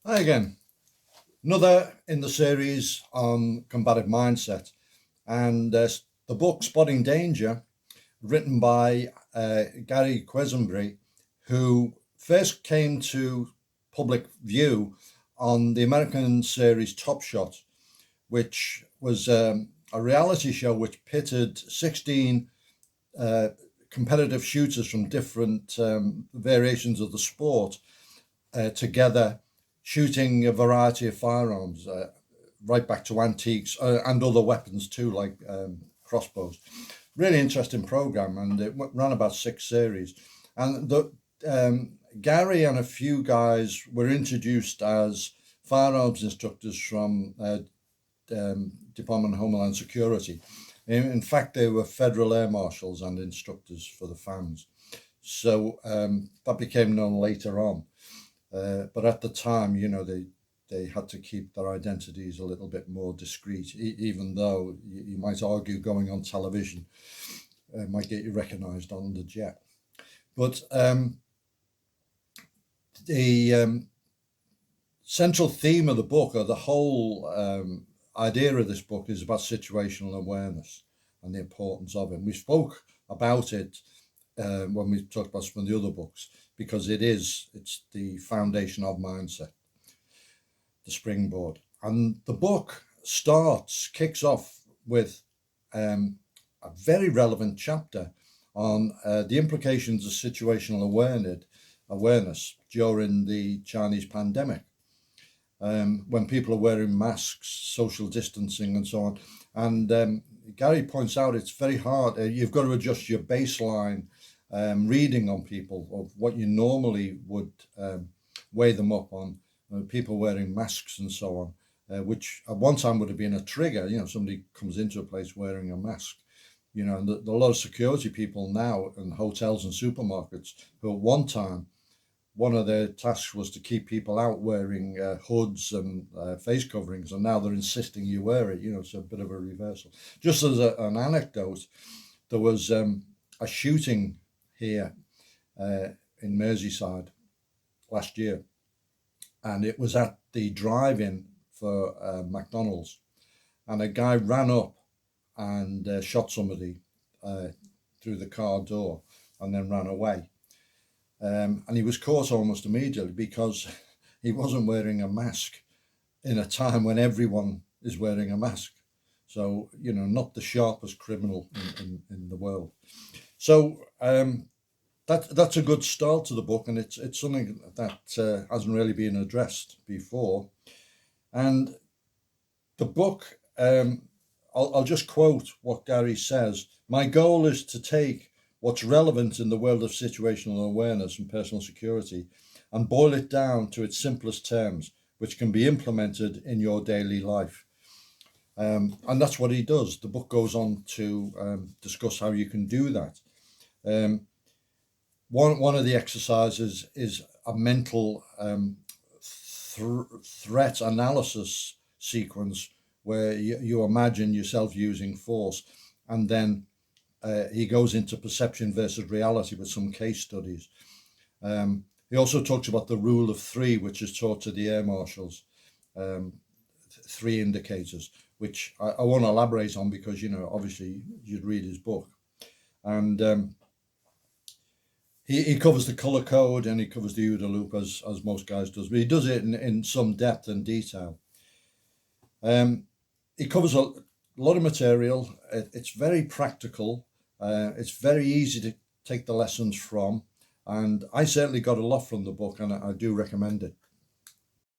Hi again. Another in the series on combative mindset, and the book Spotting Danger, written by Gary Quesenberry, who first came to public view on the American series Top Shot, which was a reality show which pitted 16 uh, competitive shooters from different variations of the sport together, shooting a variety of firearms, right back to antiques and other weapons too, like crossbows. Really interesting program, and it ran about 6 series. And Gary and a few guys were introduced as firearms instructors from Department of Homeland Security. In fact, they were federal air marshals and instructors for the fans. So that became known later on. But at the time, they had to keep their identities a little bit more discreet, even though you might argue going on television might get you recognised on the jet. But the central theme of the book, or the whole idea of this book, is about situational awareness and the importance of it. And we spoke about it when we talked about some of the other books, because it's the foundation of mindset, the springboard. And the book kicks off with a very relevant chapter on the implications of situational awareness during the Chinese pandemic, when people are wearing masks, social distancing, and so on. And Gary points out it's very hard. You've got to adjust your baseline reading on people of what you normally would weigh them up on, people wearing masks and so on, which at one time would have been a trigger. Somebody comes into a place wearing a mask. And a lot of security people now in hotels and supermarkets, who at one time, one of their tasks was to keep people out wearing hoods and face coverings, and now they're insisting you wear it. It's a bit of a reversal. Just as an anecdote, there was a shooting here in Merseyside last year, and it was at the drive-in for McDonald's, and a guy ran up and shot somebody through the car door and then ran away. And he was caught almost immediately because he wasn't wearing a mask in a time when everyone is wearing a mask. So, not the sharpest criminal in the world. So that's a good start to the book, and it's something that hasn't really been addressed before. And the book, I'll just quote what Gary says. My goal is to take what's relevant in the world of situational awareness and personal security and boil it down to its simplest terms, which can be implemented in your daily life. And that's what he does. The book goes on to discuss how you can do that. One of the exercises is a mental threat analysis sequence where you imagine yourself using force, and then he goes into perception versus reality with some case studies. He also talks about the rule of 3, which is taught to the air marshals, 3 indicators, which I won't elaborate on because, obviously you'd read his book. And he covers the color code, and he covers the OODA loop as most guys does, but he does it in some depth and detail. He covers a lot of material. It's very practical. It's very easy to take the lessons from, and I certainly got a lot from the book, and I do recommend it.